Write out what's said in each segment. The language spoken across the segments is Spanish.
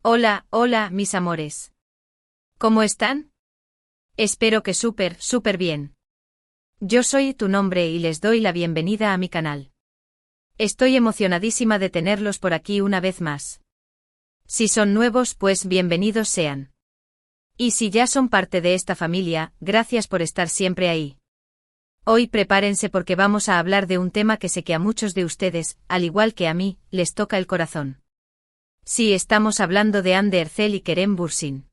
Hola, hola, mis amores. ¿Cómo están? Espero que súper bien. Yo soy tu nombre y les doy la bienvenida a mi canal. Estoy emocionadísima de tenerlos por aquí una vez más. Si son nuevos, pues bienvenidos sean. Y si ya son parte de esta familia, gracias por estar siempre ahí. Hoy prepárense porque vamos a hablar de un tema que sé que a muchos de ustedes, al igual que a mí, les toca el corazón. Sí, estamos hablando de Hande Erçel y Kerem Bürsin.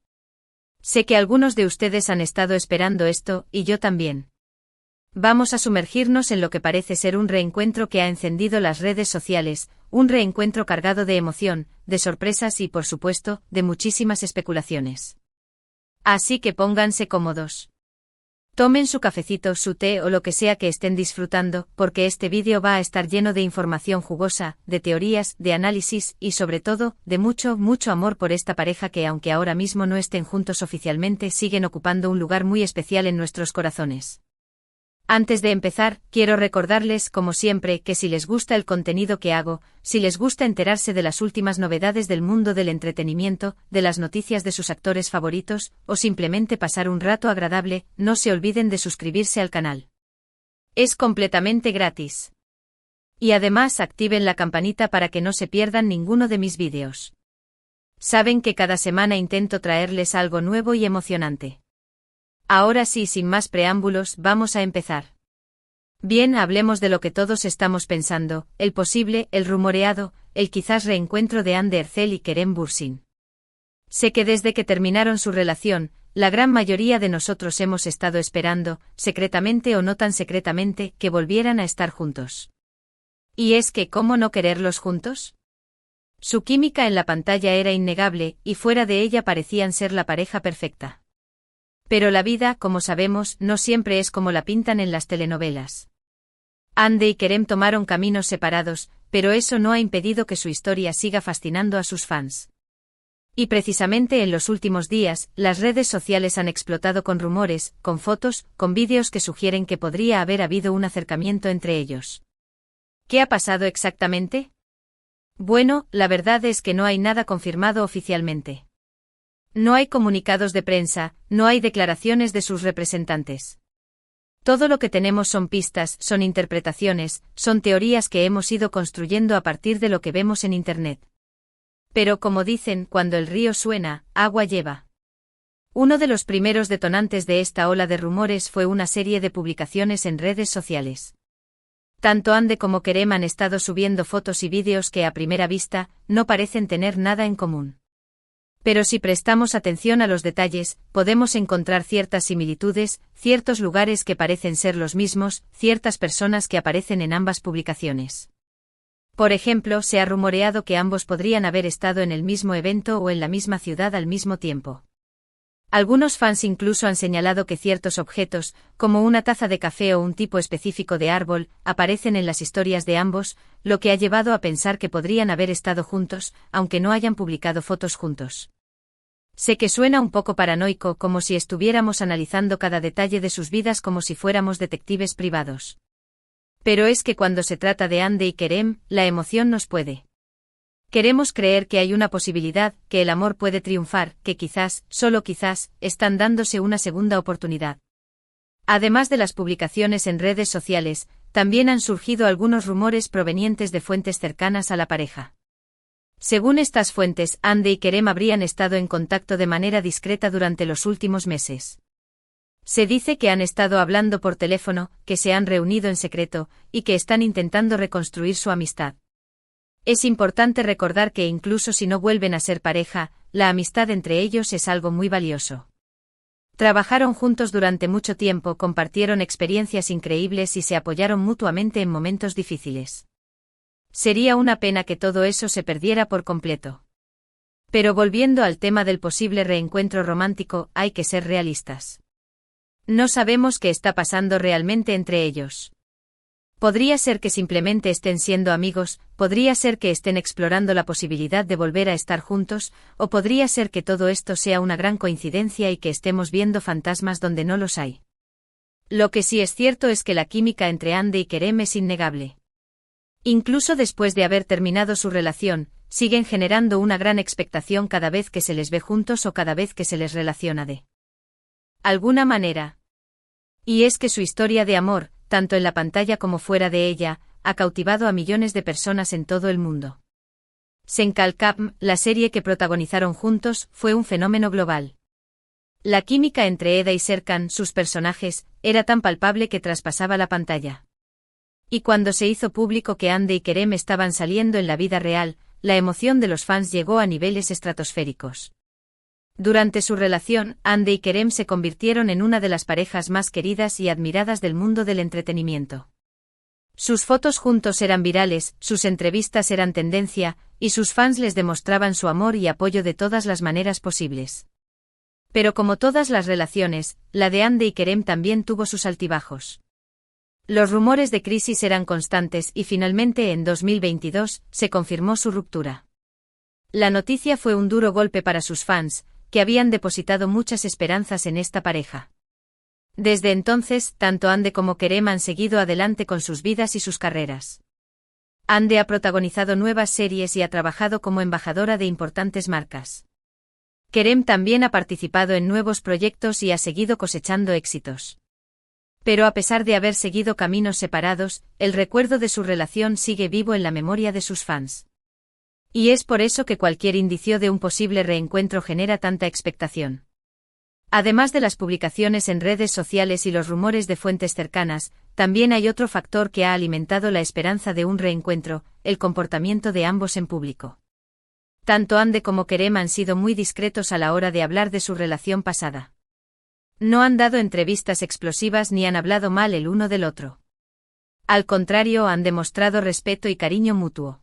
Sé que algunos de ustedes han estado esperando esto, y yo también. Vamos a sumergirnos en lo que parece ser un reencuentro que ha encendido las redes sociales, un reencuentro cargado de emoción, de sorpresas y, por supuesto, de muchísimas especulaciones. Así que pónganse cómodos. Tomen su cafecito, su té o lo que sea que estén disfrutando, porque este vídeo va a estar lleno de información jugosa, de teorías, de análisis y sobre todo, de mucho amor por esta pareja que aunque ahora mismo no estén juntos oficialmente siguen ocupando un lugar muy especial en nuestros corazones. Antes de empezar, quiero recordarles, como siempre, que si les gusta el contenido que hago, si les gusta enterarse de las últimas novedades del mundo del entretenimiento, de las noticias de sus actores favoritos, o simplemente pasar un rato agradable, no se olviden de suscribirse al canal. Es completamente gratis. Y además activen la campanita para que no se pierdan ninguno de mis vídeos. Saben que cada semana intento traerles algo nuevo y emocionante. Ahora sí, sin más preámbulos, vamos a empezar. Bien, hablemos de lo que todos estamos pensando, el posible, el rumoreado, el quizás reencuentro de Hande Erçel y Kerem Bürsin. Sé que desde que terminaron su relación, la gran mayoría de nosotros hemos estado esperando, secretamente o no tan secretamente, que volvieran a estar juntos. ¿Y es que cómo no quererlos juntos? Su química en la pantalla era innegable, y fuera de ella parecían ser la pareja perfecta. Pero la vida, como sabemos, no siempre es como la pintan en las telenovelas. Hande y Kerem tomaron caminos separados, pero eso no ha impedido que su historia siga fascinando a sus fans. Y precisamente en los últimos días, las redes sociales han explotado con rumores, con fotos, con vídeos que sugieren que podría haber habido un acercamiento entre ellos. ¿Qué ha pasado exactamente? Bueno, la verdad es que no hay nada confirmado oficialmente. No hay comunicados de prensa, no hay declaraciones de sus representantes. Todo lo que tenemos son pistas, son interpretaciones, son teorías que hemos ido construyendo a partir de lo que vemos en Internet. Pero como dicen, cuando el río suena, agua lleva. Uno de los primeros detonantes de esta ola de rumores fue una serie de publicaciones en redes sociales. Tanto Hande como Kerem han estado subiendo fotos y vídeos que a primera vista, no parecen tener nada en común. Pero si prestamos atención a los detalles, podemos encontrar ciertas similitudes, ciertos lugares que parecen ser los mismos, ciertas personas que aparecen en ambas publicaciones. Por ejemplo, se ha rumoreado que ambos podrían haber estado en el mismo evento o en la misma ciudad al mismo tiempo. Algunos fans incluso han señalado que ciertos objetos, como una taza de café o un tipo específico de árbol, aparecen en las historias de ambos, lo que ha llevado a pensar que podrían haber estado juntos, aunque no hayan publicado fotos juntos. Sé que suena un poco paranoico, como si estuviéramos analizando cada detalle de sus vidas como si fuéramos detectives privados. Pero es que cuando se trata de Hande y Kerem, la emoción nos puede. Queremos creer que hay una posibilidad, que el amor puede triunfar, que quizás, solo quizás, están dándose una segunda oportunidad. Además de las publicaciones en redes sociales, también han surgido algunos rumores provenientes de fuentes cercanas a la pareja. Según estas fuentes, Hande y Kerem habrían estado en contacto de manera discreta durante los últimos meses. Se dice que han estado hablando por teléfono, que se han reunido en secreto, y que están intentando reconstruir su amistad. Es importante recordar que incluso si no vuelven a ser pareja, la amistad entre ellos es algo muy valioso. Trabajaron juntos durante mucho tiempo, compartieron experiencias increíbles y se apoyaron mutuamente en momentos difíciles. Sería una pena que todo eso se perdiera por completo. Pero volviendo al tema del posible reencuentro romántico, hay que ser realistas. No sabemos qué está pasando realmente entre ellos. Podría ser que simplemente estén siendo amigos, podría ser que estén explorando la posibilidad de volver a estar juntos, o podría ser que todo esto sea una gran coincidencia y que estemos viendo fantasmas donde no los hay. Lo que sí es cierto es que la química entre Hande y Kerem es innegable. Incluso después de haber terminado su relación, siguen generando una gran expectación cada vez que se les ve juntos o cada vez que se les relaciona de alguna manera. Y es que su historia de amor, tanto en la pantalla como fuera de ella, ha cautivado a millones de personas en todo el mundo. Senkalkam, la serie que protagonizaron juntos, fue un fenómeno global. La química entre Eda y Serkan, sus personajes, era tan palpable que traspasaba la pantalla. Y cuando se hizo público que Hande y Kerem estaban saliendo en la vida real, la emoción de los fans llegó a niveles estratosféricos. Durante su relación, Hande y Kerem se convirtieron en una de las parejas más queridas y admiradas del mundo del entretenimiento. Sus fotos juntos eran virales, sus entrevistas eran tendencia, y sus fans les demostraban su amor y apoyo de todas las maneras posibles. Pero como todas las relaciones, la de Hande y Kerem también tuvo sus altibajos. Los rumores de crisis eran constantes y finalmente en 2022 se confirmó su ruptura. La noticia fue un duro golpe para sus fans, que habían depositado muchas esperanzas en esta pareja. Desde entonces, tanto Hande como Kerem han seguido adelante con sus vidas y sus carreras. Hande ha protagonizado nuevas series y ha trabajado como embajadora de importantes marcas. Kerem también ha participado en nuevos proyectos y ha seguido cosechando éxitos. Pero a pesar de haber seguido caminos separados, el recuerdo de su relación sigue vivo en la memoria de sus fans. Y es por eso que cualquier indicio de un posible reencuentro genera tanta expectación. Además de las publicaciones en redes sociales y los rumores de fuentes cercanas, también hay otro factor que ha alimentado la esperanza de un reencuentro, el comportamiento de ambos en público. Tanto Hande como Kerem han sido muy discretos a la hora de hablar de su relación pasada. No han dado entrevistas explosivas ni han hablado mal el uno del otro. Al contrario, han demostrado respeto y cariño mutuo.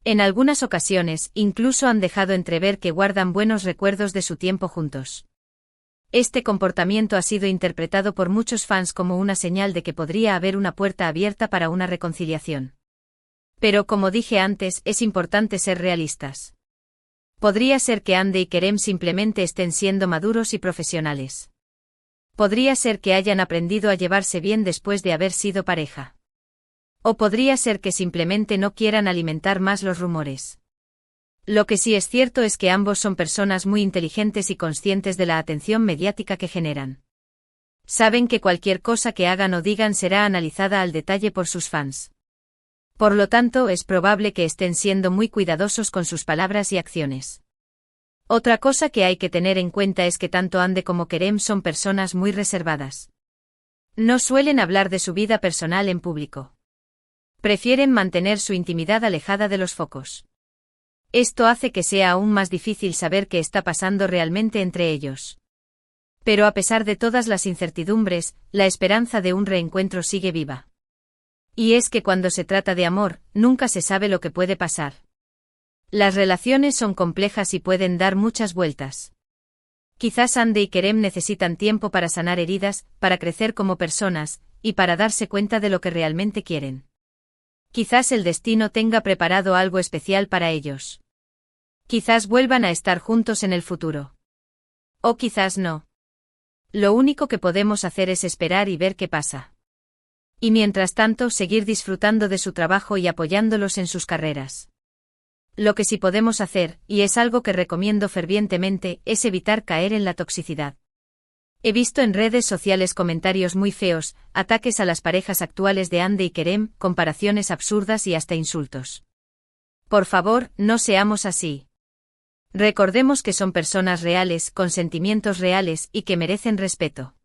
En algunas ocasiones, incluso han dejado entrever que guardan buenos recuerdos de su tiempo juntos. Este comportamiento ha sido interpretado por muchos fans como una señal de que podría haber una puerta abierta para una reconciliación. Pero como dije antes, es importante ser realistas. Podría ser que Hande y Kerem simplemente estén siendo maduros y profesionales. Podría ser que hayan aprendido a llevarse bien después de haber sido pareja. O podría ser que simplemente no quieran alimentar más los rumores. Lo que sí es cierto es que ambos son personas muy inteligentes y conscientes de la atención mediática que generan. Saben que cualquier cosa que hagan o digan será analizada al detalle por sus fans. Por lo tanto, es probable que estén siendo muy cuidadosos con sus palabras y acciones. Otra cosa que hay que tener en cuenta es que tanto Hande como Kerem son personas muy reservadas. No suelen hablar de su vida personal en público. Prefieren mantener su intimidad alejada de los focos. Esto hace que sea aún más difícil saber qué está pasando realmente entre ellos. Pero a pesar de todas las incertidumbres, la esperanza de un reencuentro sigue viva. Y es que cuando se trata de amor, nunca se sabe lo que puede pasar. Las relaciones son complejas y pueden dar muchas vueltas. Quizás Hande y Kerem necesitan tiempo para sanar heridas, para crecer como personas, y para darse cuenta de lo que realmente quieren. Quizás el destino tenga preparado algo especial para ellos. Quizás vuelvan a estar juntos en el futuro. O quizás no. Lo único que podemos hacer es esperar y ver qué pasa. Y mientras tanto seguir disfrutando de su trabajo y apoyándolos en sus carreras. Lo que sí podemos hacer, y es algo que recomiendo fervientemente, es evitar caer en la toxicidad. He visto en redes sociales comentarios muy feos, ataques a las parejas actuales de Hande y Kerem, comparaciones absurdas y hasta insultos. Por favor, no seamos así. Recordemos que son personas reales, con sentimientos reales y que merecen respeto.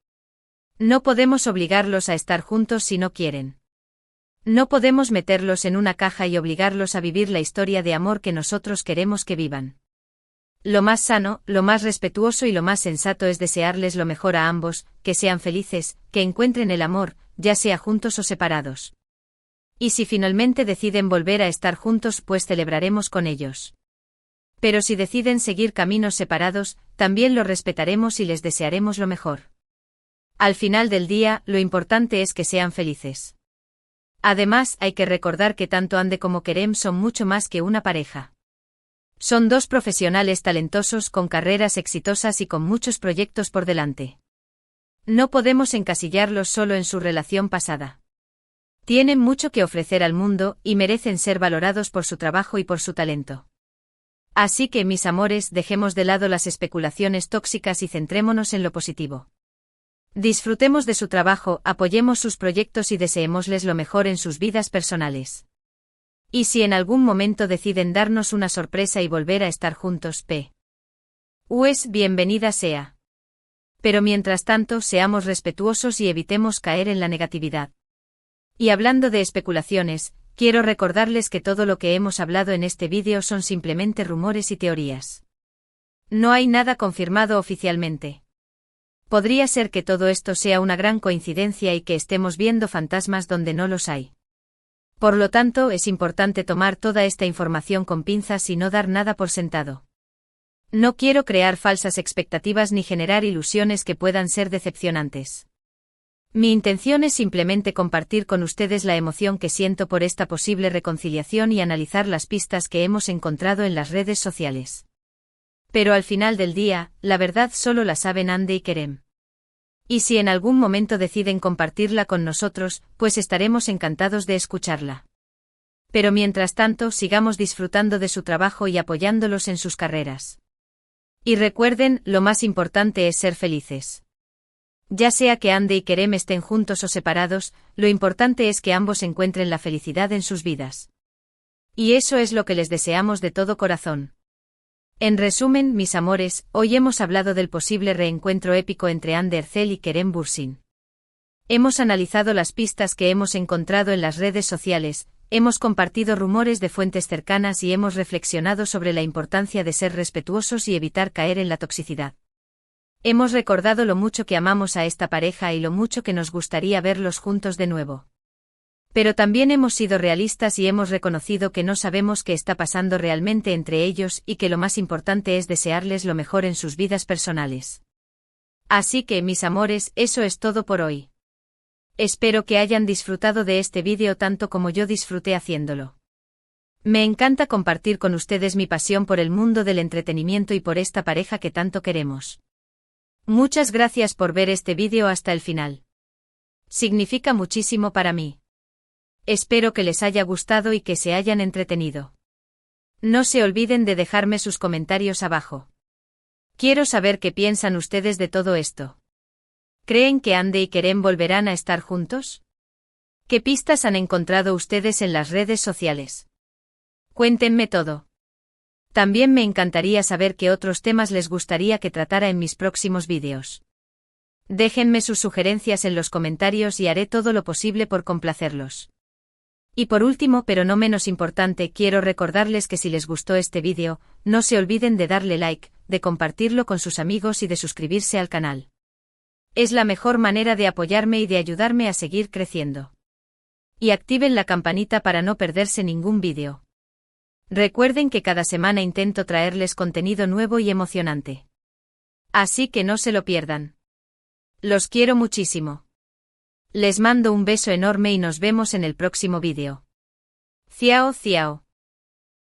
No podemos obligarlos a estar juntos si no quieren. No podemos meterlos en una caja y obligarlos a vivir la historia de amor que nosotros queremos que vivan. Lo más sano, lo más respetuoso y lo más sensato es desearles lo mejor a ambos, que sean felices, que encuentren el amor, ya sea juntos o separados. Y si finalmente deciden volver a estar juntos, pues celebraremos con ellos. Pero si deciden seguir caminos separados, también lo respetaremos y les desearemos lo mejor. Al final del día, lo importante es que sean felices. Además, hay que recordar que tanto Hande como Kerem son mucho más que una pareja. Son dos profesionales talentosos con carreras exitosas y con muchos proyectos por delante. No podemos encasillarlos solo en su relación pasada. Tienen mucho que ofrecer al mundo y merecen ser valorados por su trabajo y por su talento. Así que, mis amores, dejemos de lado las especulaciones tóxicas y centrémonos en lo positivo. Disfrutemos de su trabajo, apoyemos sus proyectos y deseémosles lo mejor en sus vidas personales. Y si en algún momento deciden darnos una sorpresa y volver a estar juntos, pues bienvenida sea. Pero mientras tanto, seamos respetuosos y evitemos caer en la negatividad. Y hablando de especulaciones, quiero recordarles que todo lo que hemos hablado en este vídeo son simplemente rumores y teorías. No hay nada confirmado oficialmente. Podría ser que todo esto sea una gran coincidencia y que estemos viendo fantasmas donde no los hay. Por lo tanto, es importante tomar toda esta información con pinzas y no dar nada por sentado. No quiero crear falsas expectativas ni generar ilusiones que puedan ser decepcionantes. Mi intención es simplemente compartir con ustedes la emoción que siento por esta posible reconciliación y analizar las pistas que hemos encontrado en las redes sociales. Pero al final del día, la verdad solo la saben Ande y Kerem. Y si en algún momento deciden compartirla con nosotros, pues estaremos encantados de escucharla. Pero mientras tanto, sigamos disfrutando de su trabajo y apoyándolos en sus carreras. Y recuerden, lo más importante es ser felices. Ya sea que Ande y Kerem estén juntos o separados, lo importante es que ambos encuentren la felicidad en sus vidas. Y eso es lo que les deseamos de todo corazón. En resumen, mis amores, hoy hemos hablado del posible reencuentro épico entre Hande Erçel y Kerem Bürsin. Hemos analizado las pistas que hemos encontrado en las redes sociales, hemos compartido rumores de fuentes cercanas y hemos reflexionado sobre la importancia de ser respetuosos y evitar caer en la toxicidad. Hemos recordado lo mucho que amamos a esta pareja y lo mucho que nos gustaría verlos juntos de nuevo. Pero también hemos sido realistas y hemos reconocido que no sabemos qué está pasando realmente entre ellos y que lo más importante es desearles lo mejor en sus vidas personales. Así que, mis amores, eso es todo por hoy. Espero que hayan disfrutado de este vídeo tanto como yo disfruté haciéndolo. Me encanta compartir con ustedes mi pasión por el mundo del entretenimiento y por esta pareja que tanto queremos. Muchas gracias por ver este vídeo hasta el final. Significa muchísimo para mí. Espero que les haya gustado y que se hayan entretenido. No se olviden de dejarme sus comentarios abajo. Quiero saber qué piensan ustedes de todo esto. ¿Creen que Hande y Kerem volverán a estar juntos? ¿Qué pistas han encontrado ustedes en las redes sociales? Cuéntenme todo. También me encantaría saber qué otros temas les gustaría que tratara en mis próximos vídeos. Déjenme sus sugerencias en los comentarios y haré todo lo posible por complacerlos. Y por último, pero no menos importante, quiero recordarles que si les gustó este vídeo, no se olviden de darle like, de compartirlo con sus amigos y de suscribirse al canal. Es la mejor manera de apoyarme y de ayudarme a seguir creciendo. Y activen la campanita para no perderse ningún vídeo. Recuerden que cada semana intento traerles contenido nuevo y emocionante. Así que no se lo pierdan. Los quiero muchísimo. Les mando un beso enorme y nos vemos en el próximo vídeo. Ciao, ciao.